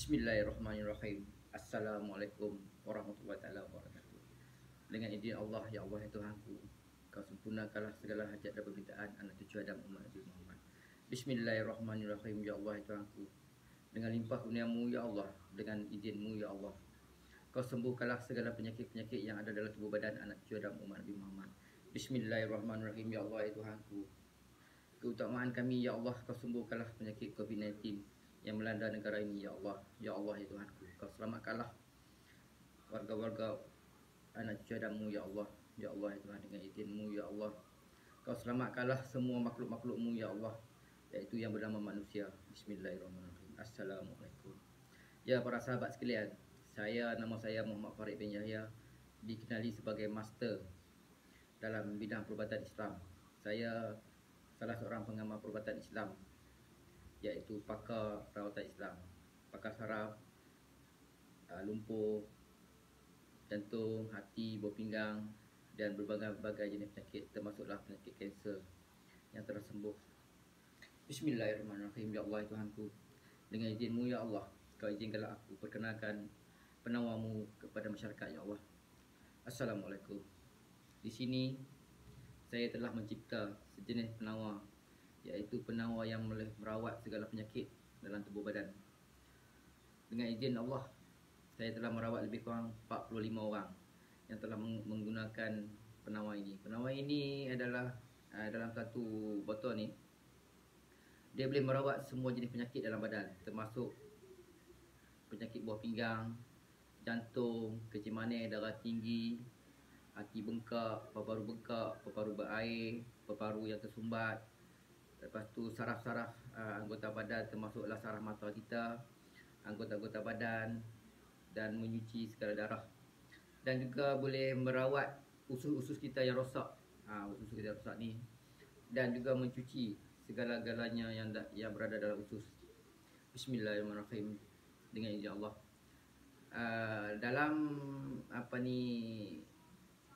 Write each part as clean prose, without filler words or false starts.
Bismillahirrahmanirrahim. Assalamualaikum warahmatullahi taala wabarakatuh. Dengan izin Allah, ya Allah ya Tuhanku, Kau sempurnakanlah segala hajat dan permintaan anak cucu Adam umat Nabi Muhammad. Bismillahirrahmanirrahim, ya Allah ya Tuhanku. Dengan limpah kurniamu ya Allah, dengan izinmu ya Allah, Kau sembuhkanlah segala penyakit-penyakit yang ada dalam tubuh badan anak cucu Adam umat Nabi Muhammad. Bismillahirrahmanirrahim, ya Allah ya Tuhanku. Keutamaan kami ya Allah, Kau sembuhkanlah penyakit COVID-19 yang melanda negara ini ya Allah. Ya Allah ya Tuhanku, Kau selamatkanlah warga-warga anak cucu Adamu ya Allah. Ya Allah ya Tuhan, dengan izinmu ya Allah, Kau selamatkanlah semua makhluk-makhlukmu ya Allah, iaitu yang bernama manusia. Bismillahirrahmanirrahim. Assalamualaikum. Ya para sahabat sekalian, nama saya Muhammad Farid bin Yahya, dikenali sebagai master dalam bidang perubatan Islam. Saya salah seorang pengamal perubatan Islam, iaitu pakar rawatan Islam, pakar saraf, lumpuh, jantung, hati, buah pinggang dan berbagai-bagai jenis penyakit, termasuklah penyakit kanser yang telah sembuh. Bismillahirrahmanirrahim. Ya Allah Tuhanku, dengan izinmu ya Allah, Kau izinkanlah aku perkenalkan penawarmu kepada masyarakat ya Allah. Assalamualaikum. Di sini saya telah mencipta sejenis penawar, iaitu penawar yang boleh merawat segala penyakit dalam tubuh badan. Dengan izin Allah, saya telah merawat lebih kurang 45 orang yang telah menggunakan penawar ini. Penawar ini adalah dalam satu botol ni, dia boleh merawat semua jenis penyakit dalam badan, termasuk penyakit buah pinggang, jantung, kencing manis, darah tinggi, hati bengkak, paru-paru bengkak, paru-paru berair, paru-paru yang tersumbat. Lepas tu saraf-saraf anggota badan, termasuklah saraf mata kita, anggota-anggota badan, dan menyuci segala darah. Dan juga boleh merawat usus-usus kita yang rosak, usus kita yang rosak ni, dan juga mencuci segala-galanya yang berada dalam usus. Bismillahirrahmanirrahim, dengan izin Allah. Dalam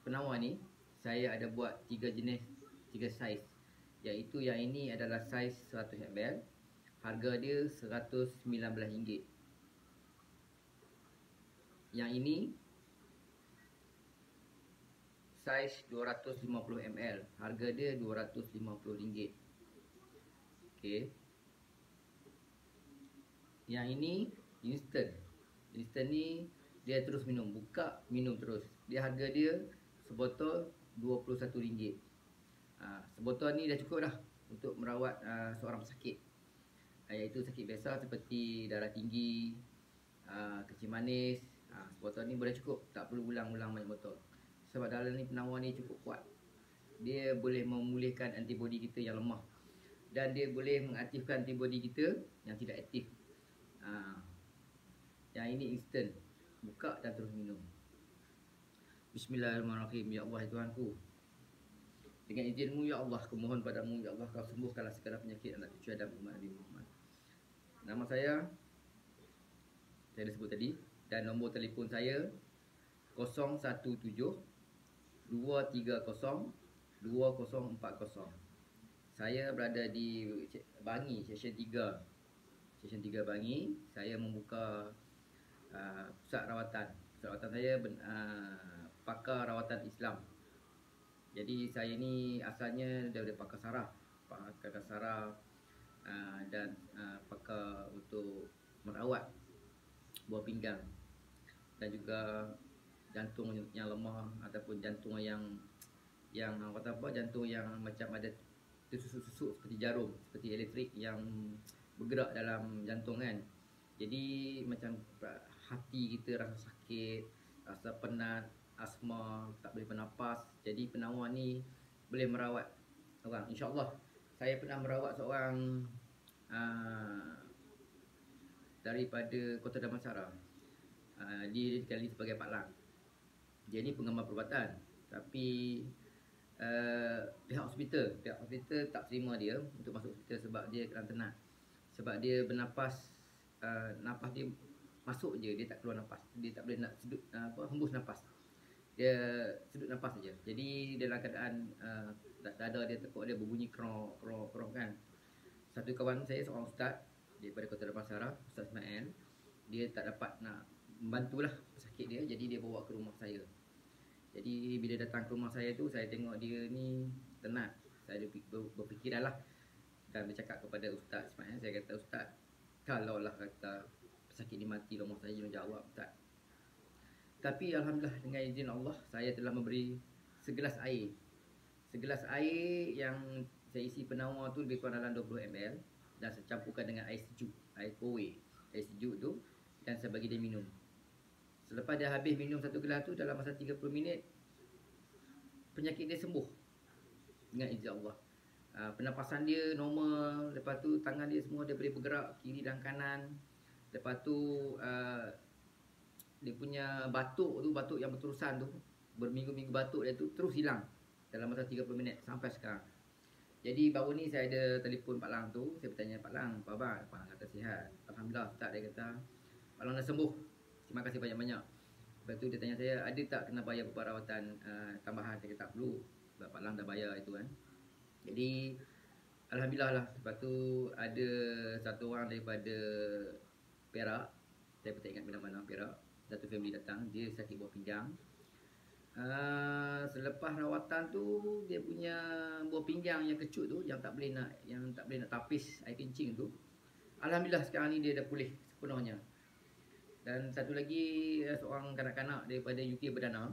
penawar ni, saya ada buat 3 jenis, 3 saiz, iaitu yang ini adalah saiz 100 ml. Harga dia RM119. Yang ini saiz 250 ml. Harga dia RM250. Okey. Yang ini instant. Instant ni dia terus minum, buka minum terus. Dia harga dia sebotol RM21. Sebotol ni dah cukup dah untuk merawat seorang pesakit, iaitu sakit biasa seperti darah tinggi, kencing manis. Sebotol ni boleh cukup, tak perlu ulang-ulang banyak botol. Sebab dalam ni penawar ni cukup kuat. Dia boleh memulihkan antibodi kita yang lemah, dan dia boleh mengaktifkan antibodi kita yang tidak aktif. Yang ini instant, buka dan terus minum. Bismillahirrahmanirrahim. Ya Allah Tuhanku, dengan izinmu ya Allah, aku mohon padamu ya Allah, Kau sembuhkanlah segala penyakit anak cucu Adam umat Nabi Muhammad. Nama saya dah sebut tadi, dan nombor telefon saya 017-230-2040. Saya berada di Bangi, Seksyen 3. Seksyen 3 Bangi. Saya membuka pusat rawatan. Pusat rawatan saya pakar rawatan Islam. Jadi saya ni asalnya daripada pakar saraf, dan pakar untuk merawat buah pinggang, dan juga jantung yang lemah, ataupun jantung yang jantung yang macam ada tersusuk-susuk seperti jarum, seperti elektrik yang bergerak dalam jantung kan. Jadi macam hati kita rasa sakit, rasa penat, asma, tak boleh bernafas. Jadi penawar ni boleh merawat orang. InsyaAllah saya pernah merawat seorang daripada Kota Damansara. Dia dikenali sebagai Pak Lang. Dia ni pengamal perubatan, tapi pihak hospital tak terima dia untuk masuk hospital sebab dia kurang tenat. Sebab dia bernafas, nafas dia masuk je, dia tak keluar nafas. Dia tak boleh nak sedut, hembus nafas. Dia sedut nafas saja. Jadi dalam keadaan dada dia tekuk dia berbunyi krok kan. Satu kawan saya, seorang ustaz daripada Kota Damansara, Ustaz Ismail, dia tak dapat nak membantulah pesakit dia, jadi dia bawa ke rumah saya. Jadi bila datang ke rumah saya tu, saya tengok dia ni tenat. Saya berfikiran lah dan bercakap kepada ustaz Ismail. Saya kata, ustaz, kalau lah kata pesakit ni mati rumah saya, jawab ustaz. Tapi alhamdulillah dengan izin Allah, saya telah memberi segelas air. Segelas air yang saya isi penawar tu lebih kurang dalam 20 ml, dan saya campurkan dengan air sejuk, air kowe, air sejuk tu, dan saya bagi dia minum. Selepas dia habis minum satu gelas tu, dalam masa 30 minit penyakit dia sembuh dengan izin Allah. Pernafasan dia normal. Lepas tu tangan dia semua dia boleh bergerak kiri dan kanan. Lepas tu dia punya batuk tu, batuk yang berterusan tu, berminggu-minggu batuk dia tu terus hilang dalam masa 30 minit sampai sekarang. Jadi baru ni saya ada telefon Pak Lang tu, saya bertanya Pak Lang, apa khabar? Pak Lang kata sihat. Alhamdulillah ustaz, dia kata Pak Lang dah sembuh. Terima kasih banyak-banyak. Lepas tu dia tanya saya, ada tak kena bayar perawatan tambahan? Saya kata tak perlu, sebab Pak Lang dah bayar itu kan. Jadi alhamdulillah lah. Lepas tu ada satu orang daripada Perak, saya pun tak ingat mana-mana Perak, satu family datang, dia sakit buah pinggang. Selepas rawatan tu, dia punya buah pinggang yang kecut tu, yang tak boleh nak tapis air kencing tu, alhamdulillah sekarang ni dia dah pulih sepenuhnya. Dan satu lagi, seorang kanak-kanak daripada UK Berdana,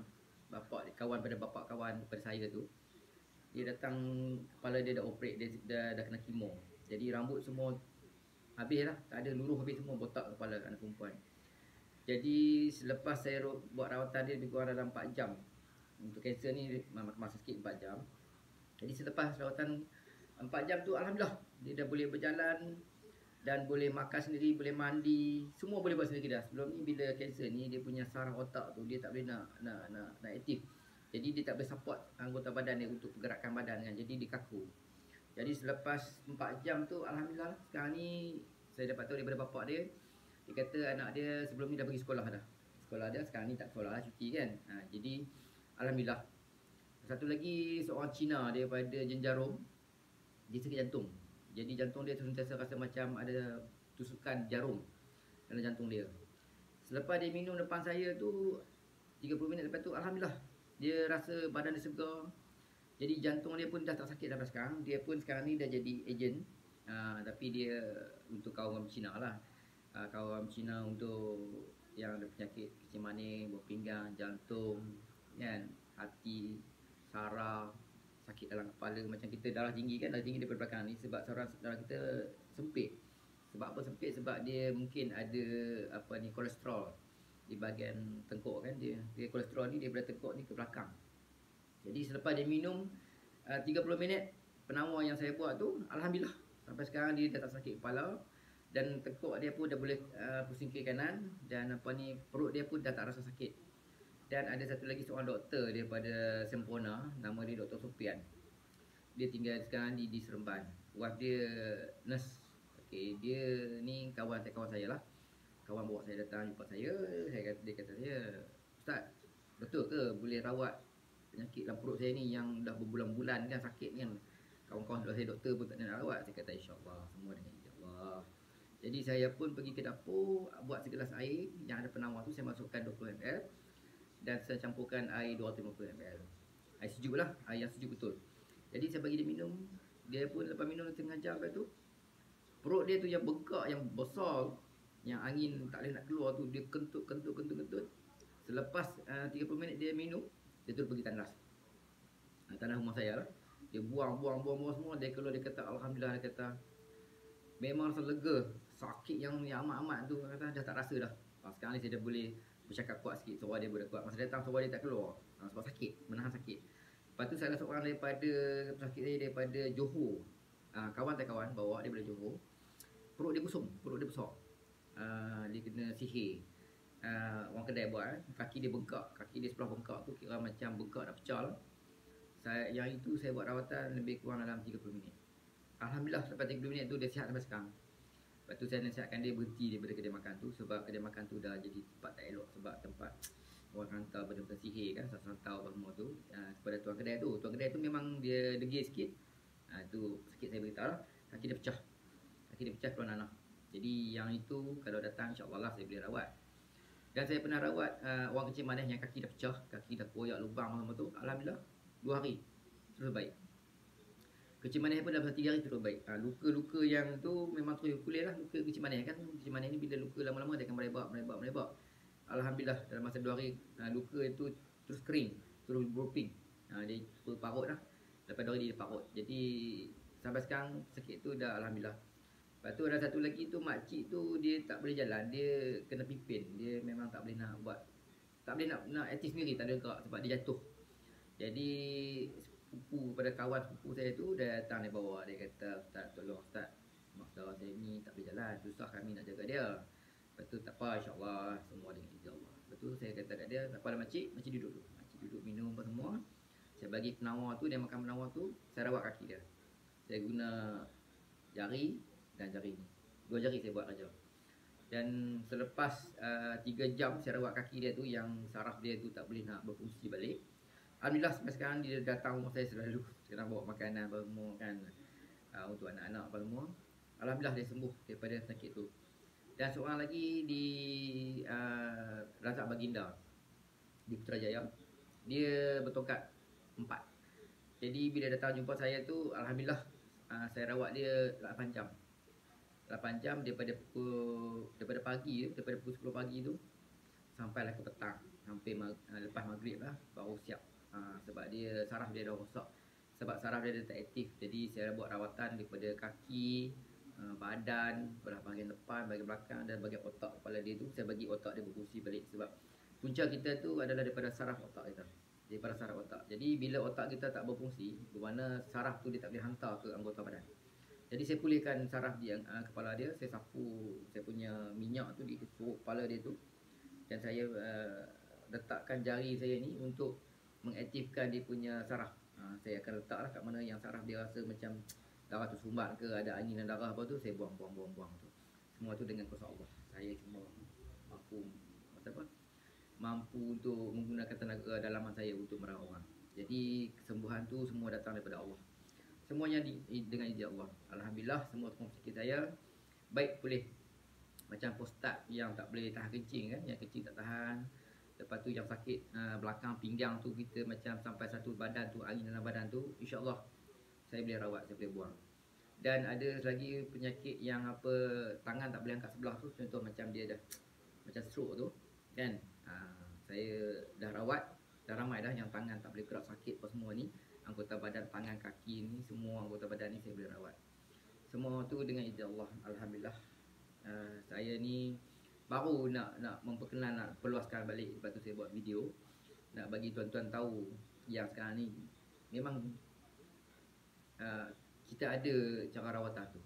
kawan pada saya tu, dia datang, kepala dia dah operate, dia dah kena kemo. Jadi rambut semua habis lah, tak ada, luruh habis semua, botak kepala anak perempuan. Jadi selepas saya buat rawatan dia lebih kurang dalam 4 jam. Untuk kanser ni masa sikit 4 jam. Jadi selepas rawatan 4 jam tu, alhamdulillah dia dah boleh berjalan dan boleh makan sendiri, boleh mandi, semua boleh buat sendiri dah. Sebelum ni bila kanser ni, dia punya saraf otak tu dia tak boleh nak aktif. Jadi dia tak boleh support anggota badan dia untuk pergerakan badan kan. Jadi dia kaku. Jadi selepas 4 jam tu, alhamdulillah sekarang ni saya dapat tahu daripada bapak dia, dia kata anak dia sebelum ni dah pergi sekolah dah. Sekolah dia sekarang ni tak sekolah lah, cuti kan. Jadi alhamdulillah. Satu lagi seorang Cina daripada Jenjarom, dia sakit jantung. Jadi jantung dia sentiasa rasa macam ada tusukan jarum dalam jantung dia. Selepas dia minum depan saya tu, 30 minit lepas tu, alhamdulillah dia rasa badan dia segar. Jadi jantung dia pun dah tak sakit sampai sekarang. Dia pun sekarang ni dah jadi ejen. Tapi dia untuk kaum orang Cina lah. Kaum Cina untuk yang ada penyakit kencing manis, buah pinggang, jantung, kan, hati, saraf, sakit dalam kepala, macam kita darah tinggi kan, darah tinggi daripada belakang ni sebab saluran darah kita sempit. Sebab apa sempit? Sebab dia mungkin ada kolesterol di bahagian tengkuk kan, dia kolesterol ni daripada tengkuk ni ke belakang. Jadi selepas dia minum 30 minit penawar yang saya buat tu, alhamdulillah sampai sekarang dia dah tak sakit kepala, dan tengkuk dia pun dah boleh pusing kiri kanan, dan perut dia pun dah tak rasa sakit. Dan ada satu lagi seorang doktor daripada Sempurna, nama dia Dr. Sofian. Dia tinggal sekarang di Seremban. Wife dia nurse. Okey, dia ni kawan saya lah. Kawan bawa saya datang jumpa saya, dia kata saya, "Ustaz, betul ke boleh rawat penyakit dalam perut saya ni yang dah berbulan-bulan kan sakit kan? Kawan-kawan saya doktor pun tak nak rawat." Saya kata insya-Allah, semua dengan izin Allah. Jadi saya pun pergi ke dapur, buat segelas air yang ada penawar tu, saya masukkan 20 ml dan saya campurkan air 250 ml. Air sejuk lah, air yang sejuk betul. Jadi saya bagi dia minum. Dia pun lepas minum setengah jam lepas tu, perut dia tu yang bengkak, yang besar, yang angin tak boleh nak keluar tu, dia kentut. Selepas 30 minit dia minum, dia terus pergi tandas. Tandas rumah saya lah. Dia buang semua. Dia keluar, dia kata alhamdulillah, dia kata memang rasa lega. Sakit yang amat-amat tu kata dah tak rasa dah. Sekarang ni saya dah boleh bercakap kuat sikit, suara dia boleh kuat. Masa datang suara dia tak keluar sebab sakit, menahan sakit. Lepas tu salah seorang daripada pesakit saya daripada Johor, kawan bawa dia daripada Johor. Perut dia busung, perut dia besar. Dia kena sihir. Orang kedai buat, kaki dia bengkak, kaki dia sebelah bengkak tu kira macam bengkak nak pecah lah. Yang itu saya buat rawatan lebih kurang dalam 30 minit. Alhamdulillah lepas 30 minit tu dia sihat sampai sekarang. Lepas tu saya nasihatkan dia berhenti daripada kedai makan tu, sebab kedai makan tu dah jadi tempat tak elok, sebab tempat orang hantar benda-benda sihir kan, santau apa semua tu kepada tuan kedai tu. Tuan kedai tu memang dia degil sikit. Tu sikit saya beritahu lah, kaki dia pecah keluar nanah. Jadi yang itu kalau datang insya-Allah lah saya boleh rawat. Dan saya pernah rawat orang kecil manis yang kaki dah pecah, kaki dah koyak lubang macam tu. Alhamdulillah 2 hari terus baik. Kecil manis pun dalam 3 hari terus baik. Luka-luka yang tu memang terus kulit lah. Luka kecil manis kan. Kecil manis ni bila luka lama-lama dia akan merebak. Alhamdulillah dalam masa 2 hari luka itu terus kering, terus berping. Dia terus parut lah. Lepas 2 hari dia parut. Jadi sampai sekarang sakit tu dah alhamdulillah. Lepas tu ada satu lagi tu makcik tu dia tak boleh jalan, dia kena pipin. Dia memang tak boleh nak buat, tak boleh nak aktif sendiri, tak boleh gerak sebab dia jatuh. Jadi sepupu pada kawan sepupu saya tu dia datang dari bawah, dia kata, "Ustaz, tolong Ustaz, mak saudara saya ni tak boleh jalan, susah kami nak jaga dia." Lepas tu tak apa, insya-Allah semua dengan izin Allah. Lepas tu saya kata kat dia, "Tak apa lah makcik, makcik duduk dulu." Makcik duduk minum apa semua. Saya bagi penawar tu, dia makan penawar tu, saya rawat kaki dia. Saya guna jari dan jari ni. 2 jari saya buat kerja. Dan selepas 3 jam saya rawat kaki dia tu, yang saraf dia tu tak boleh nak berfungsi balik. Alhamdulillah sampai sekarang dia datang rumah saya selalu. Sekarang bawa makanan apa semua kan, untuk anak-anak apa semua. Alhamdulillah dia sembuh daripada sakit tu. Dan seorang lagi di Razak Baginda di Putrajaya. Dia bertongkat 4. Jadi bila datang jumpa saya tu, alhamdulillah saya rawat dia 8 jam. 8 jam daripada pagi tu, daripada pukul 10 pagi tu sampailah ke petang, hampir lepas maghrib lah baru siap. Sebab dia saraf dia dah rosak, sebab saraf dia tak aktif. Jadi saya buat rawatan daripada kaki, badan, belah bahagian depan, bahagian belakang dan bahagian otak kepala dia tu. Saya bagi otak dia berfungsi balik, sebab punca kita tu adalah daripada saraf otak kita, daripada saraf otak. Jadi bila otak kita tak berfungsi, bermakna saraf tu dia tak boleh hantar ke anggota badan. Jadi saya pulihkan saraf di kepala dia. Saya sapu saya punya minyak tu di seruk kepala dia tu, dan saya letakkan jari saya ni untuk mengaktifkan dia punya saraf. Saya akan letaklah kat mana yang saraf dia rasa macam darah tu sumbat ke, ada angin dan darah apa tu, saya buang tu. Semua tu dengan kuasa Allah. Saya cuma mampu untuk menggunakan tenaga dalaman saya untuk merawat orang. Jadi kesembuhan tu semua datang daripada Allah. Semuanya dengan izin Allah. Alhamdulillah semua sakit saya baik pulih. Macam prostat yang tak boleh tahan kencing kan, yang kencing tak tahan. Lepas tu yang sakit belakang pinggang tu, kita macam sampai satu badan tu, angin dalam badan tu, insya-Allah saya boleh rawat, saya boleh buang. Dan ada lagi penyakit yang apa, tangan tak boleh angkat sebelah tu, contoh macam dia dah macam stroke tu kan. Saya dah rawat, dah ramai dah yang tangan tak boleh gerak, sakit apa semua ni. Anggota badan, tangan, kaki ni, semua anggota badan ni saya boleh rawat. Semua tu dengan izin Allah. Alhamdulillah. Saya ni baru nak memperkenal, nak perluaskan balik. Lepas tu saya buat video nak bagi tuan-tuan tahu yang sekarang ni memang kita ada cara rawatan tu.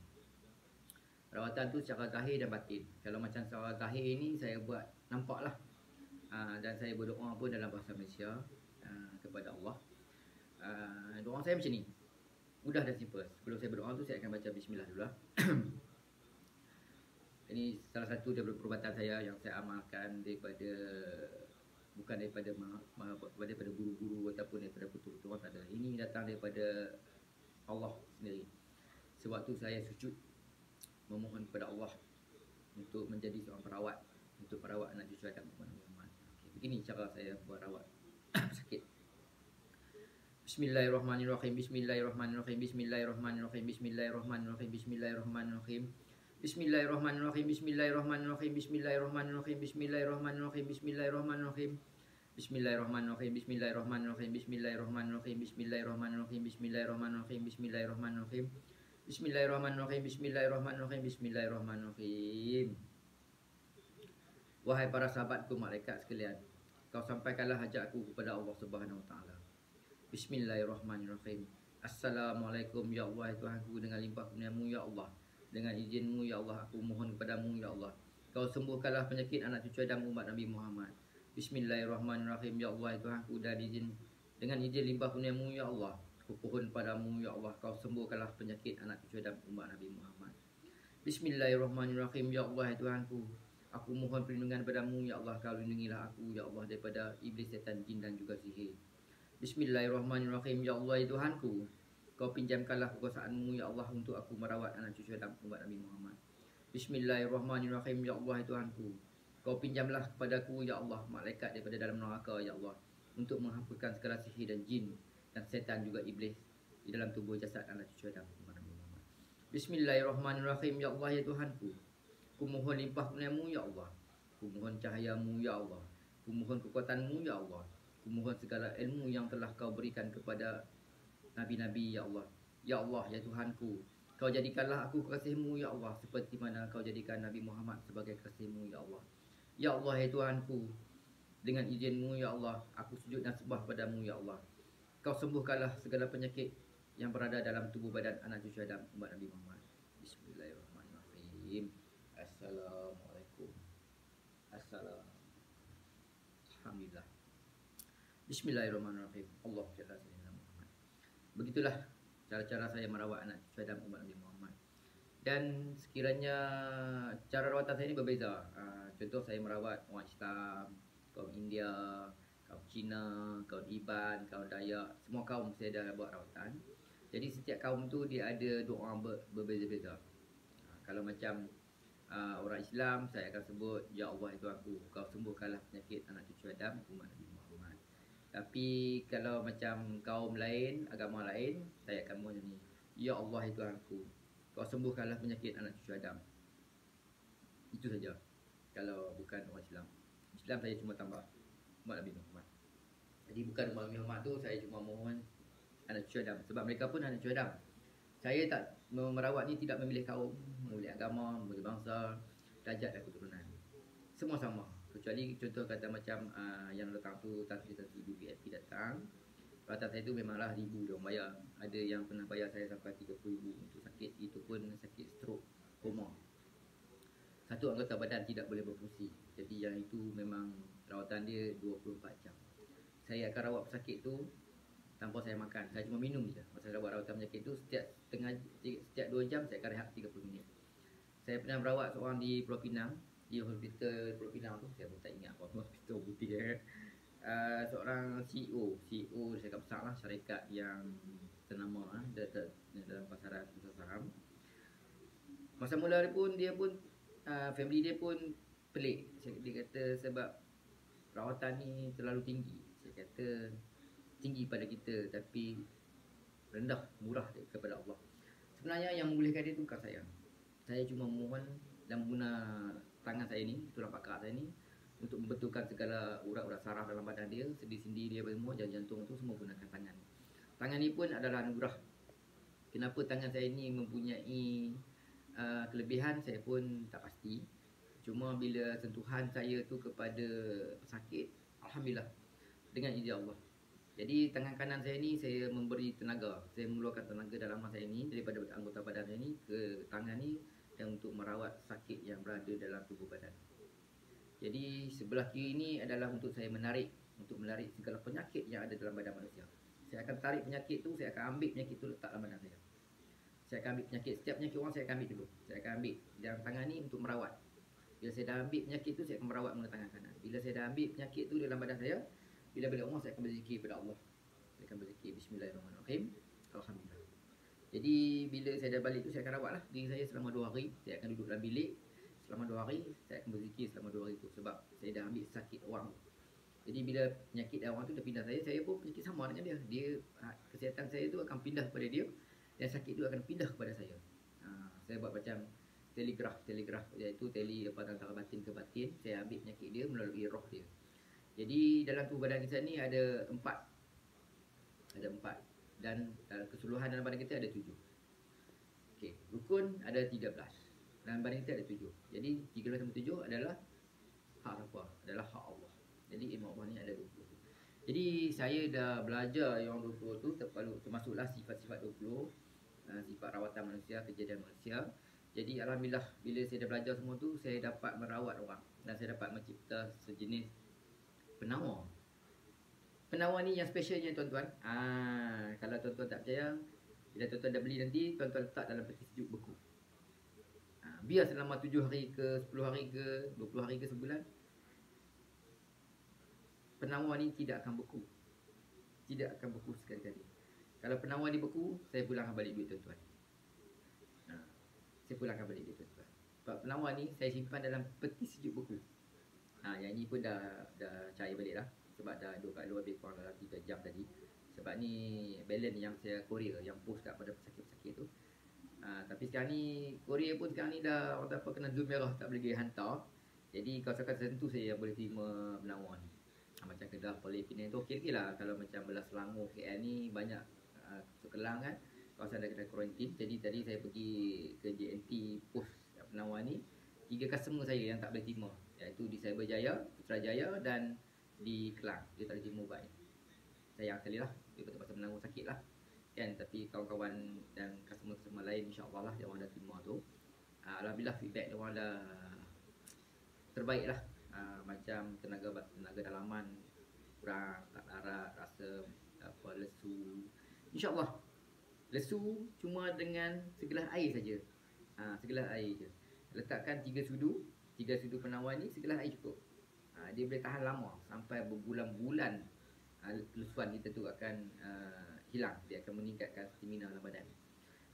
Rawatan tu secara zahir dan batin. Kalau macam secara zahir ni saya buat nampak lah. Dan saya berdoa pun dalam bahasa Malaysia kepada Allah. Doa saya macam ni, mudah dan simple. Sebelum saya berdoa tu saya akan baca bismillah dulu lah. Ini salah satu daripada perubatan saya yang saya amalkan daripada, bukan daripada guru-guru ataupun daripada petua-petua, tak ada. Ini datang daripada Allah sendiri. Sewaktu saya sujud memohon kepada Allah untuk menjadi seorang perawat, untuk merawat anak cucu Adam Muhammad. Begini cara saya buat rawat sakit. Bismillahirrahmanirrahim. Bismillahirrahmanirrahim. Bismillahirrahmanirrahim. Bismillahirrahmanirrahim. Bismillahirrahmanirrahim. Bismillahirrahmanirrahim. Bismillahirrahmanirrahim. Bismillahirrahmanirrahim. Bismillahirrahmanirrahim. Bismillahirrahmanirrahim. Bismillahirrahmanirrahim. Bismillahirrahmanirrahim. Bismillahirrahmanirrahim. Bismillahirrahmanirrahim. Bismillahirrahmanirrahim. Bismillahirrahmanirrahim. Bismillahirrahmanirrahim. Bismillahirrahmanirrahim. Bismillahirrahmanirrahim. Wahai para sahabatku malaikat sekalian, kau sampaikanlah hajatku kepada Allah Subhanahu Wa Taala. Bismillahirrahmanirrahim. Assalamualaikum ya Allah Tuhanku, dengan limpah kurniamu ya Allah, dengan izinmu ya Allah, aku mohon kepadamu ya Allah, kau sembuhkanlah penyakit anak cucu Adam umat Nabi Muhammad. Bismillahirrahmanirrahim ya Allah Tuhanku, dan dengan izin limpah kurniamu ya Allah, aku mohon padamu ya Allah, kau sembuhkanlah penyakit anak cucu Adam umat Nabi Muhammad. Bismillahirrahmanirrahim ya Allah Tuhanku, aku mohon perlindungan padamu ya Allah, kau lindungilah aku ya Allah daripada iblis, setan, jin dan juga sihir. Bismillahirrahmanirrahim ya Allah Tuhanku, kau pinjamkanlah kekuasaanmu ya Allah untuk aku merawat anak cucu Adam umat Nabi Muhammad. Bismillahirrahmanirrahim. Ya Allah, ya Tuhanku, Kau pinjamlah kepadaku, Ya Allah, malaikat daripada dalam neraka, Ya Allah, untuk menghapuskan segala sihir dan jin dan setan juga iblis di dalam tubuh jasad anak cucu Adam. Bismillahirrahmanirrahim. Ya Allah, ya Tuhanku, ku mohon limpah kurniamu, Ya Allah. Ku mohon cahayamu, Ya Allah. Ku mohon kekuatanmu, Ya Allah. Ku mohon segala ilmu yang telah Kau berikan kepada Nabi-Nabi, Ya Allah. Ya Allah, ya Tuhanku, Kau jadikanlah aku kekasihmu, Ya Allah, seperti mana Kau jadikan Nabi Muhammad sebagai kekasihmu, Ya Allah. Ya Allah, ya Tuhanku, dengan izinmu, Ya Allah, aku sujud dan sembah padamu, Ya Allah. Kau sembuhkanlah segala penyakit yang berada dalam tubuh badan anak cucu Adam, umat Nabi Muhammad. Bismillahirrahmanirrahim. Assalamualaikum. Alhamdulillah. Bismillahirrahmanirrahim. Allah Jalla Sayyidina Muhammad. Begitulah cara-cara saya merawat anak cucu Adam, umat Nabi Muhammad. Dan sekiranya cara rawatan saya ini berbeza. Contoh saya merawat orang Islam, kaum India, kaum Cina, kaum Iban, kaum Dayak, semua kaum saya dah buat rawatan. Jadi setiap kaum tu dia ada doa berbeza-beza. Kalau macam orang Islam, saya akan sebut, Ya Allah, itu aku, Kau sembuhkanlah penyakit anak cucu Adam, umat Nabi Muhammad. Tapi kalau macam kaum lain, agama lain, saya akan mohon ni, Ya Allah, itu aku, Kau sembuhkanlah penyakit anak cucu Adam. Itu saja. Kalau bukan orang Islam, Islam saya cuma tambah umat Nabi Muhammad. Jadi bukan umat Nabi Muhammad tu, saya cuma mohon anak cucu Adam. Sebab mereka pun anak cucu Adam. Saya tak merawat ni tidak memilih kaum, memilih agama, memilih bangsa, darjat dan keturunan. Semua sama. Kecuali contoh kata macam yang datang tu tantri-tantri VIP datang. Rawatan saya tu memanglah ribu dia orang bayar. Ada yang pernah bayar saya sampai 30,000 untuk sakit. Itu pun sakit stroke, koma. Satu anggota badan tidak boleh berfungsi. Jadi yang itu memang rawatan dia 24 jam. Saya akan rawat pesakit tu tanpa saya makan. Saya cuma minum je. Masa saya buat rawatan penyakit tu, setiap 2 jam saya akan rehat 30 minit. Saya pernah merawat seorang di Pulau Pinang, di hospital Pulau Pinang tu, saya pun tak ingat apa hospital putih seorang CEO syarikat besar lah, syarikat yang ternama dalam pasaran pasar saham. Masa mula dia pun family dia pun pelik. Dia kata sebab rawatan ni terlalu tinggi. Saya kata tinggi pada kita tapi rendah, murah kepada Allah. Sebenarnya yang membolehkan dia tu bukan saya. Saya cuma mohon dan guna tangan saya ni, tulang pakar saya ni, untuk membetulkan segala urat-urat saraf dalam badan dia, sendi-sendi dia semua, jantung tu semua gunakan tangan. Tangan ni pun adalah anugerah. Kenapa tangan saya ni mempunyai kelebihan saya pun tak pasti. Cuma bila sentuhan saya tu kepada pesakit, alhamdulillah, dengan izin Allah. Jadi tangan kanan saya ni saya memberi tenaga. Saya mengeluarkan tenaga dalam saya ni daripada anggota badan saya ni ke tangan ni dan untuk merawat sakit yang berada dalam tubuh badan. Jadi sebelah kiri ni adalah untuk saya menarik segala penyakit yang ada dalam badan manusia. Saya akan tarik penyakit tu, saya akan ambil penyakit tu letak dalam badan saya. Saya akan ambil penyakit, setiap penyakit orang saya akan ambil dulu. Saya akan ambil dalam tangan ni untuk merawat. Bila saya dah ambil penyakit tu, saya akan merawat menggunakan tangan kanan. Bila saya dah ambil penyakit tu dalam badan saya, bila balik rumah saya akan berzikir kepada Allah. Saya akan berzikir Bismillahirrahmanirrahim. Alhamdulillah. Jadi bila saya dah balik tu saya akan rawatlah diri saya selama 2 hari. Saya akan duduk dalam bilik selama 2 hari. Saya akan berzikir selama 2 hari tu sebab saya dah ambil sakit orang. Jadi bila penyakit orang tu dah pindah saya pun penyakit sama dengan dia. Dia kesihatan saya tu akan pindah kepada dia dan sakit tu akan pindah kepada saya. Saya buat macam telegraf iaitu tele antara batin ke batin. Saya ambil penyakit dia melalui roh dia. Jadi dalam tubuh badan kita ni ada 4 dan dalam keseluruhan dalam badan kita ada 7. Okey, rukun ada 13. Dalam badan kita ada 7. Jadi 13 tambah 7 adalah hak siapa? Adalah hak Allah. Jadi ilmu Allah ni ada 20. Jadi saya dah belajar yang 20 tu termasuklah sifat-sifat 20, sifat rawatan manusia, kejadian manusia. Jadi alhamdulillah bila saya dah belajar semua tu, saya dapat merawat orang dan saya dapat mencipta sejenis penawar. Penawar ni yang specialnya tuan-tuan. Kalau tuan-tuan tak percaya, bila tuan-tuan dah beli nanti, tuan-tuan letak dalam peti sejuk beku. Biar selama 7 hari ke 10 hari ke 20 hari ke sebulan, penawar ni tidak akan beku. Tidak akan beku sekali-kali. Kalau penawar ni beku, saya pulangkan balik duit tuan-tuan. Saya pulangkan balik duit tuan-tuan. Sebab penawar ni saya simpan dalam peti sejuk beku. Yang ni pun dah cair balik dah. Sebab dah duduk kat luar lebih kurang dalam 3 jam tadi. Sebab ni balance yang saya courier, yang post kat pada pesakit-pesakit tu. Tapi sekarang ni courier pun sekarang ni dah orang apa kena zoom merah, tak boleh pergi hantar. Jadi kawasan tertentu saya yang boleh terima penawar ni. Macam Kedah, Polypinang tu okey lah. Kalau macam belah Selangor, KL ni banyak Kelang kan, kawasan dah kena kuarantin. Jadi tadi saya pergi ke JNT post penawar ni, 3 customer saya yang tak boleh terima, iaitu di Cyberjaya, Putrajaya dan di Kelang. Dia tak boleh terima ubat ni. Sayang sekali lah, dia betul-betul menanggung sakit lah kan. Tapi kawan-kawan dan customer-customer lain insyaAllah lah dia orang dah terima tu. Alhamdulillah feedback dia orang dah terbaik lah. Macam tenaga dalaman kurang, tak larat, rasa apa lesu. InsyaAllah lesu cuma dengan segelas air saja. Segelas air je. Letakkan 3 sudu penawar ni, segelas air cukup. Dia boleh tahan lama sampai berbulan-bulan. Lesuan kita tu akan hilang. Dia akan meningkatkan stamina dalam badan.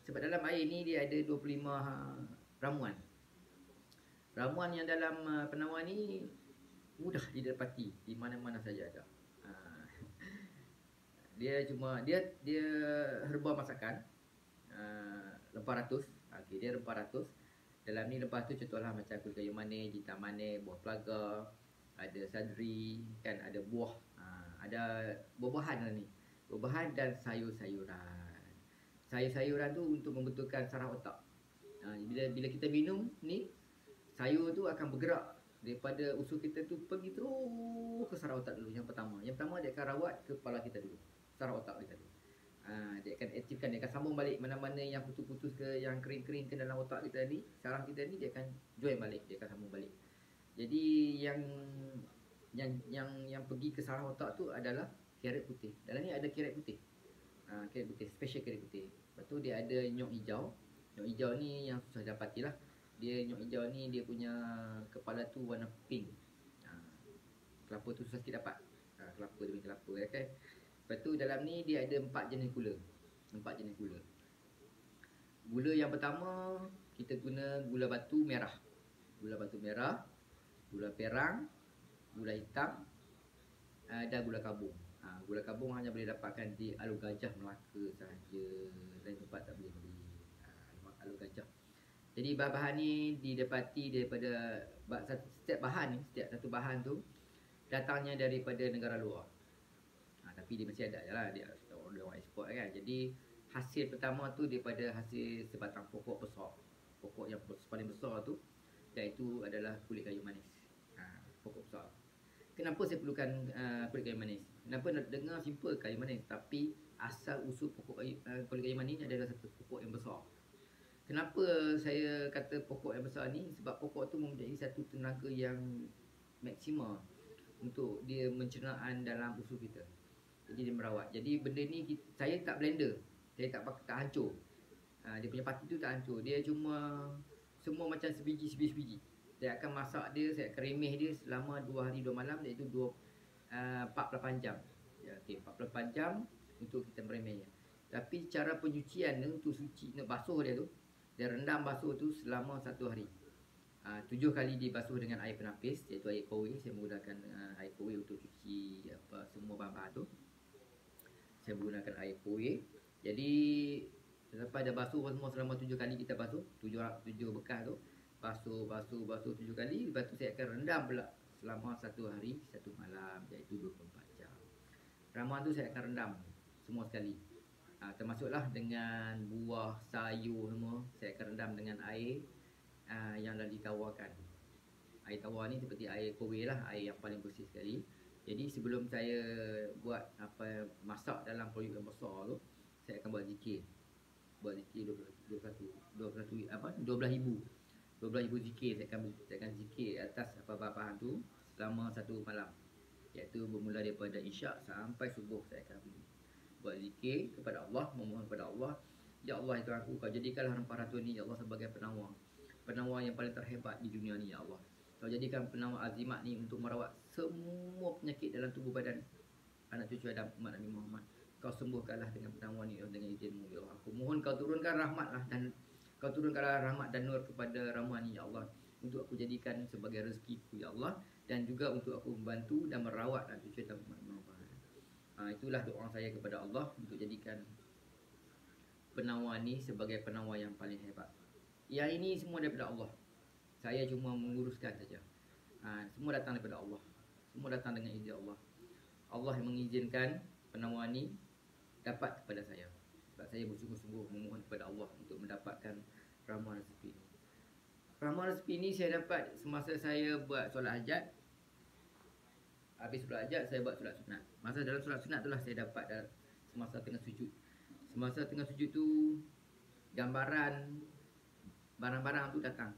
Sebab dalam air ni dia ada 25 ramuan. Ramuan yang dalam penawar ni mudah didapati di mana-mana saja ada. Dia herba masakan, rempah ratus. Dia rempah ratus. Dalam ni rempah tu contohlah macam kulit kayu manis, jintan manis, buah pelaga, ada sadri, kan, ada buah, ada buah-buahan lah ni. Buah-buahan dan sayur-sayuran. Sayur-sayuran tu untuk membetulkan saraf otak. Bila kita minum ni, sayur tu akan bergerak daripada usus kita tu pergi terus ke saraf otak dulu. Yang pertama dia akan rawat kepala kita dulu, saraf otak kita dulu. Dia akan aktifkan, dia akan sambung balik mana-mana yang putus-putus ke, yang kering-kering ke dalam otak kita ni, saraf kita ni, dia akan join balik, dia akan sambung balik. Jadi yang pergi ke saraf otak tu adalah carrot putih. Dalam ni ada carrot putih. Carrot putih, special carrot putih. Lepas tu dia ada nyok hijau. Nyok hijau ni yang susah dapatilah. Dia nyok hijau ni dia punya kepala tu warna pink. Kelapa tu susah sikit dapat. Kelapa dia punya kelapa ya kan. Lepas tu dalam ni dia ada 4 jenis gula. 4 jenis gula. Gula yang pertama kita guna gula batu merah. Gula batu merah, gula perang, gula hitam, dan gula kabung. Gula kabung hanya boleh dapatkan di Alur Gajah Melaka sahaja. Lain tempat tak boleh beli. Alur Gajah. Jadi bahan-bahan ni didapati daripada setiap satu bahan tu datangnya daripada negara luar. Tapi dia mesti ada je lah, dia orang ekspor kan. Jadi hasil pertama tu daripada hasil sebatang pokok besar. Pokok yang paling besar tu, iaitu adalah kulit kayu manis. Pokok besar. Kenapa saya perlukan kulit kayu manis? Kenapa nak dengar simple kayu manis, tapi asal usul kulit kayu manis ni adalah satu pokok yang besar. Kenapa saya kata pokok yang besar ni? Sebab pokok tu mempunyai satu tenaga yang maksima untuk dia pencernaan dalam usus kita. Jadi dia merawat. Jadi benda ni saya tak blender. Saya tak hancur. Dia punya pati tu tak hancur. Dia cuma semua macam sebiji. Saya akan masak dia, saya akan remeh dia selama 2 hari 2 malam, iaitu 48 jam. 48 jam untuk kita meremehnya. Tapi cara penyucian ni untuk suci, nak basuh dia tu, dia rendam basuh tu selama 1 hari. 7 kali dibasuh dengan air penapis, iaitu air kowe. Saya menggunakan air kowe untuk cuci semua bahan-bahan tu. Saya menggunakan air kowe. Jadi lepas dah basuh semua selama 7 kali kita basuh, 7 bekas tu basuh 7 kali. Lepas tu saya akan rendam pula selama 1 hari 1 malam, iaitu 24 jam. Ramuan tu saya akan rendam semua sekali. Termasuklah dengan buah, sayur semua, saya akan rendam dengan air yang dah ditawarkan. Air tawar ni seperti air kowe lah, air yang paling bersih sekali. Jadi sebelum saya buat masak dalam periuk yang besar tu, saya akan buat zikir. 12,000 zikir. Saya akan zikir atas bahan tu selama 1 malam. Iaitu bermula daripada isyak sampai subuh. Saya akan buat zikir kepada Allah, memohon kepada Allah, ya Allah itu aku, kau jadikanlah rempah ratu ni ya Allah sebagai penawar yang paling terhebat di dunia ni ya Allah. Kau jadikan penawar azimat ni untuk merawat semua penyakit dalam tubuh badan anak cucu Adam umat Nabi Muhammad. Kau sembuhkanlah dengan penawar ni dengan izin-Mu ya Allah. Aku mohon kau turunkan rahmatlah dan Kau turunkanlah rahmat dan nur kepada ramuan ini ya Allah, untuk aku jadikan sebagai rezekiku ya Allah, dan juga untuk aku membantu dan merawat dan cucu dan itulah doa saya kepada Allah untuk jadikan penawar ni sebagai penawar yang paling hebat. Yang ini semua daripada Allah. Saya cuma menguruskan saja. Semua datang daripada Allah. Semua datang dengan izin Allah. Allah yang mengizinkan penawar ni dapat kepada saya. Sebab saya bersungguh-sungguh memohon kepada Allah untuk mendapatkan ramuan rezeki ini. Ramuan rezeki ini saya dapat semasa saya buat solat hajat. Habis solat hajat saya buat solat sunat. Masa dalam solat sunat itulah saya dapat semasa tengah sujud. Semasa tengah sujud tu gambaran barang-barang tu datang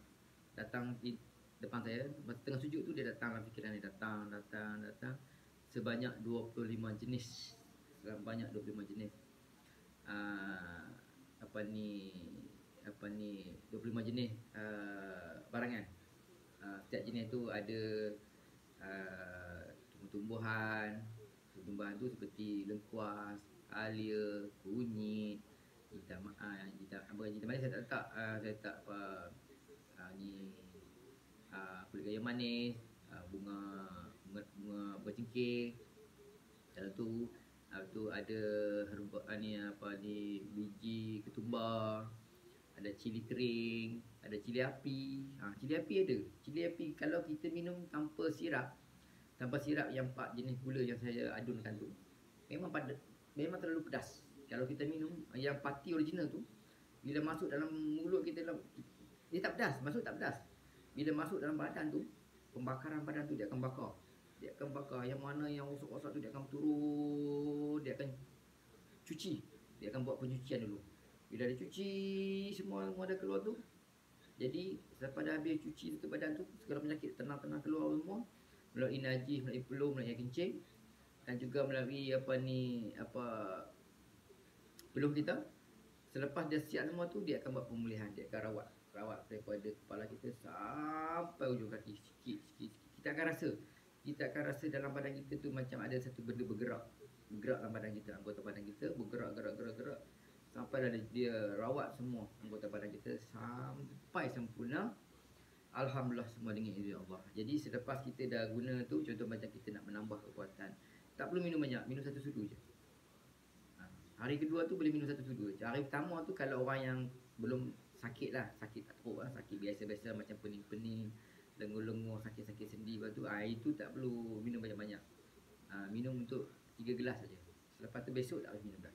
di depan saya. Masa tengah sujud tu dia datang dalam fikiran dia, datang sebanyak 25 jenis. Sebanyak 25 jenis. 25 jenis barangan. Setiap jenis tu ada tumbuh-tumbuhan. Tumbuh-tumbuhan tu seperti lengkuas, alia, kunyit, jita manis saya tak letak kulit gaya manis, bunga bercengkeh. Dalam tu ada biji ketumbar, ada cili kering, ada cili api. Cili api ada. Cili api kalau kita minum tanpa sirap yang 4 jenis gula yang saya adunkan tu, memang terlalu pedas. Kalau kita minum yang pati original tu, bila masuk dalam mulut kita, dia tak pedas, tak pedas. Bila masuk dalam badan tu, pembakaran badan tu dia akan bakar. Yang mana yang rosak-rosak tu dia akan turun, dia akan cuci. Dia akan buat pencucian dulu. Bila dia cuci semua dah keluar tu, jadi selepas dah habis cuci tu badan tu, segala penyakit tenang-tenang keluar semua, melalui najis, melalui peluh, melalui air kencing, dan juga melalui peluh kita. Selepas dia siap semua tu, dia akan buat pemulihan. Dia akan rawat daripada kepala kita sampai ujung kaki, sikit-sikit. Kita akan rasa dalam badan kita tu macam ada satu benda bergerak dalam badan kita. Anggota badan kita bergerak sampai dia rawat semua anggota badan kita sampai sempurna. Alhamdulillah, semua dengan izin Allah. Jadi selepas kita dah guna tu, contoh macam kita nak menambah kekuatan, tak perlu minum banyak, minum 1 sudu je. Hari kedua tu boleh minum 1 sudu je. Hari pertama tu kalau orang yang belum sakit tak teruk, sakit biasa-biasa macam pening-pening, lengur-lengur, sakit-sakit sendi, itu tak perlu minum banyak-banyak. Minum untuk 3 gelas saja. Selepas tu besok tak harus minum dah.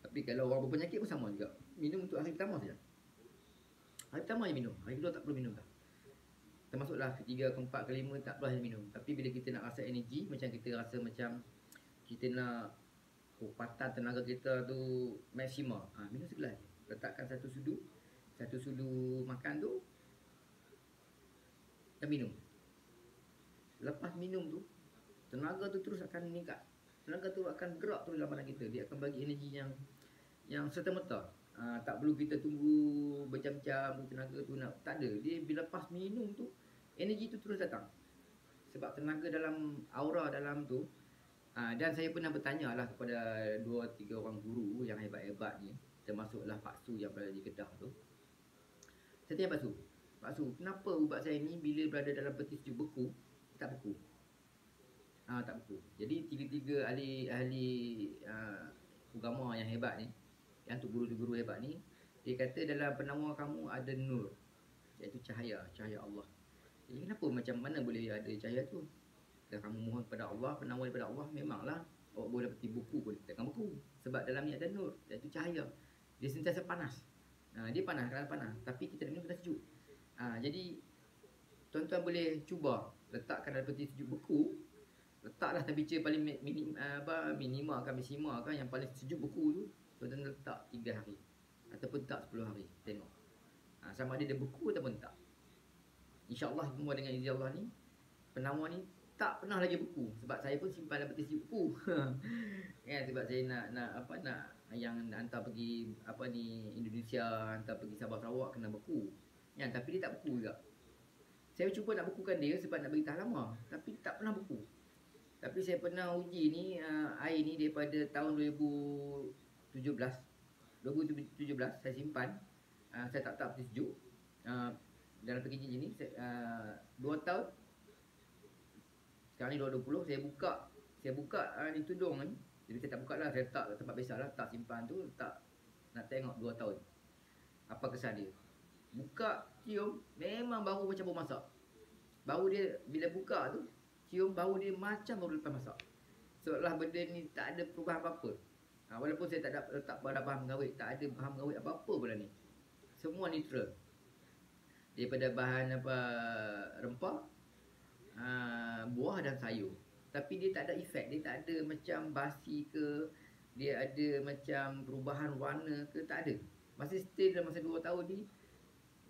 Tapi kalau orang berpenyakit pun sama juga. Minum untuk hari pertama saja. Hari pertama je minum. Hari kedua tak perlu minum dah. Termasuklah ketiga, keempat, kelima tak perlu minum. Tapi bila kita nak rasa energi, macam kita rasa macam kita nak kekuatan tenaga kita tu maksima, minum segelas je. Letakkan 1 sudu makan tu, dan minum. Lepas minum tu, tenaga tu terus akan meningkat. Tenaga tu akan gerak terus dalam badan kita. Dia akan bagi energi yang serta-merta. Tak perlu kita tunggu berjam-jam tenaga tu nak. Tak ada. Dia bila lepas minum tu, energi tu terus datang. Sebab tenaga dalam aura dalam tu. Dan saya pernah bertanya lah kepada 2-3 orang guru yang hebat-hebat ni, termasuklah Pak Su yang berada di Kedah tu. Saya tanya Pak Su, kenapa ubat saya ni bila berada dalam peti sejuk beku, tak beku? Tak beku. Jadi 3 ahli agama yang hebat ni, yang tu guru-guru hebat ni, dia kata dalam penawar kamu ada nur, iaitu cahaya Allah. Jadi kenapa, macam mana boleh ada cahaya tu? Kalau kamu mohon kepada Allah, penawar daripada Allah, memanglah awak boleh peti buku pun takkan beku. Sebab dalam ni ada nur, iaitu cahaya. Dia sentiasa panas. Dia panas, kerana panas. Tapi kita minum kena sejuk. Jadi tuan-tuan boleh cuba letakkan dalam peti sejuk beku. Letaklah temperature paling minima kan, maksima kan, yang paling sejuk beku tu. Tuan-tuan letak 3 hari ataupun tak 10 hari. Tengok sama ada dia beku ataupun tak. InsyaAllah semua dengan izin Allah ni, penawar ni tak pernah lagi beku. Sebab saya pun simpan dalam peti sejuk beku. Sebab saya nak yang hantar pergi Indonesia, hantar pergi Sabah Sarawak kena beku. Tapi dia tak beku juga. Saya cuba nak bekukan dia sebab nak bagi tahan lama, tapi tak pernah beku. Tapi saya pernah uji ni, air ni daripada tahun 2017 saya simpan. saya tak berhenti sejuk. Dalam packaging ni 2 tahun. Sekarang ni 2020 saya buka ni tudung ni. Jadi saya tak buka lah, saya letak tempat biasa lah, tak simpan tu, tak nak tengok 2 tahun. Apa kesan dia? Buka, cium, memang bau macam bau masak. Bau dia bila buka tu, cium bau dia macam baru lepas masak. Seolah benda ni tak ada perubahan apa-apa. Walaupun saya tak ada letak pada bahan pengawet, tak ada bahan pengawet apa-apa pun ni. Semua neutral. Daripada bahan rempah, buah dan sayur. Tapi dia tak ada efek, dia tak ada macam basi ke, dia ada macam perubahan warna ke, tak ada. Masih stay dalam masa 2 tahun ni.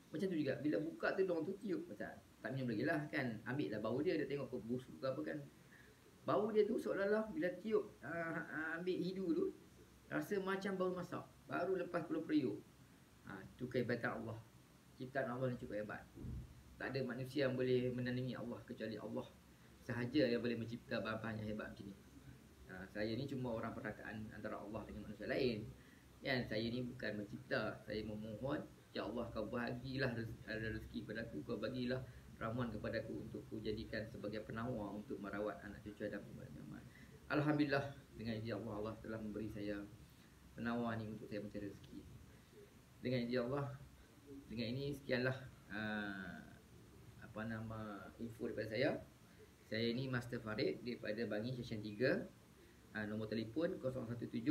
Macam tu juga, bila buka tu diorang tu tiup macam tak minum lagi lah kan. Ambil lah bau dia tengok ke busuk ke apa kan. Bau dia tu seolah-olah bila tiup, ambil hidu tu, rasa macam bau masak. Baru lepas keluar periuk. Tu kehebatan Allah. Ciptaan Allah ni cukup hebat. Tak ada manusia yang boleh menandingi Allah kecuali Allah sahaja yang boleh mencipta bahan-bahan yang hebat macam ni. Saya ni cuma orang perakaan antara Allah dengan manusia lain. Kan, saya ni bukan mencipta. Saya memohon, ya Allah, kau bahagilah rezeki kepada aku, kau bagilah ramuan kepada aku untuk ku jadikan sebagai penawar untuk merawat anak cucu dan umat Muhammad. Alhamdulillah, dengan izin Allah, Allah telah memberi saya penawar ni untuk saya mencari rezeki. Dengan izin Allah, dengan ini sekianlah info daripada saya. Saya ni Master Farid daripada Bangi Session 3. Nombor telefon 017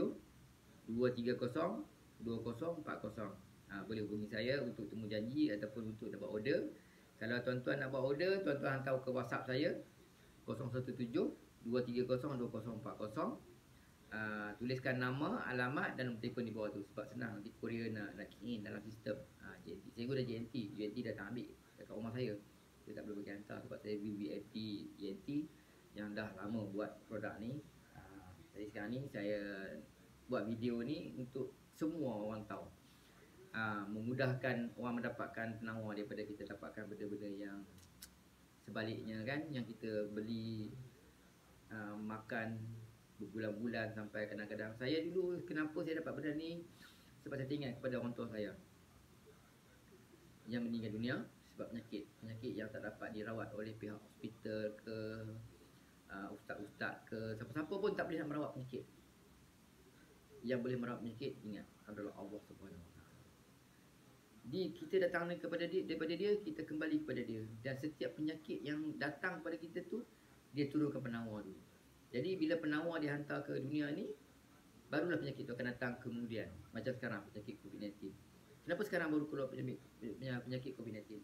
230 2040. Boleh hubungi saya untuk temu janji ataupun untuk nak buat order. Kalau tuan-tuan nak buat order, tuan-tuan hantar ke WhatsApp saya 017 230 2040. Tuliskan nama, alamat dan nombor telefon di bawah tu. Sebab senang nanti courier nak key in dalam sistem JNT. Saya guna JNT datang ambil dekat rumah saya. Saya tak boleh bagi hantar sebab saya VIP JNT yang dah lama buat produk ni. Jadi sekarang ni saya buat video ni untuk semua orang tahu. Memudahkan orang mendapatkan penawar daripada kita dapatkan benda-benda yang sebaliknya kan, yang kita beli makan berbulan-bulan sampai kadang-kadang. Saya dulu kenapa saya dapat benda ni, sebab saya ingat kepada orang tua saya yang meninggal dunia sebab penyakit yang tak dapat dirawat oleh pihak hospital ke ustaz-ustaz ke siapa-siapa pun tak boleh nak merawat penyakit. Yang boleh merawat penyakit ingat adalah Allah Subhanahu Wa Taala. Kita datang daripada dia, kita kembali kepada dia. Dan setiap penyakit yang datang kepada kita tu, dia turunkan penawar dulu. Jadi bila penawar dihantar ke dunia ni, barulah penyakit tu akan datang kemudian. Macam sekarang penyakit COVID-19. Kenapa sekarang baru keluar penyakit COVID-19?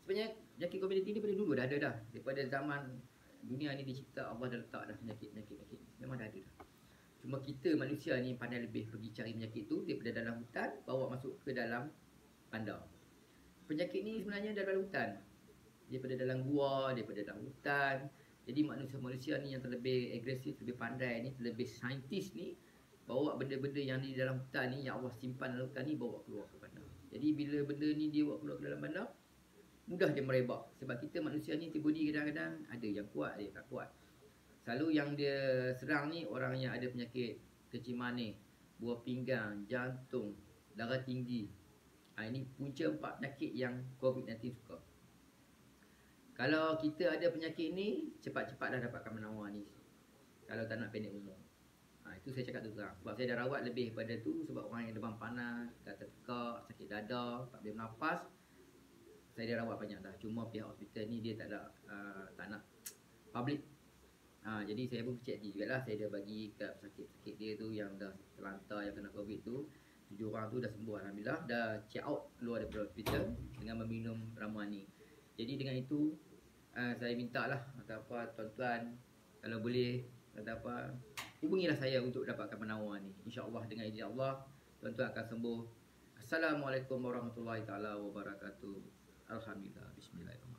Sebenarnya penyakit COVID-19 ni daripada dulu dah ada dah. Daripada zaman dunia ni dicipta, Allah dah letak dah penyakit. Memang dah ada dah. Cuma kita manusia ni pandai lebih pergi cari penyakit tu daripada dalam hutan, bawa masuk ke dalam bandar. Penyakit ni sebenarnya dalam hutan. Daripada dalam gua, daripada dalam hutan. Jadi manusia-manusia ni yang terlebih agresif, lebih pandai ni, terlebih saintis ni, bawa benda-benda yang di dalam hutan ni, yang Allah simpan dalam hutan ni, bawa keluar ke bandar. Jadi bila benda ni dia bawa keluar ke dalam bandar, mudah dia merebak. Sebab kita manusia ni antibody kadang-kadang ada yang kuat, ada yang tak kuat. Selalu yang dia serang ni orang yang ada penyakit kencing manis, buah pinggang, jantung, darah tinggi. Ini punca 4 penyakit yang COVID-19 suka. Kalau kita ada penyakit ni, cepat-cepat dah dapatkan penawar ni. Kalau tak nak pendek umur. Itu saya cakap tu terang. Sebab saya dah rawat lebih pada tu. Sebab orang yang demam panas, kata tekak, sakit dada, tak boleh bernafas, saya dah rawat banyak dah. Cuma pihak hospital ni dia tak nak public. Jadi saya pun kecil hati jugalah. Saya dah bagi kat sakit-sakit dia tu yang dah terlantar, yang kena COVID tu. 7 orang tu dah sembuh Alhamdulillah. Dah check out keluar daripada hospital dengan meminum ramuan ni. Jadi dengan itu saya minta lah tuan-tuan, kalau boleh hubungilah saya untuk dapatkan penawar ni. InsyaAllah dengan izin Allah tuan-tuan akan sembuh. Assalamualaikum warahmatullahi taala wabarakatuh. Alhamdulillah. Bismillahirrahmanirrahim.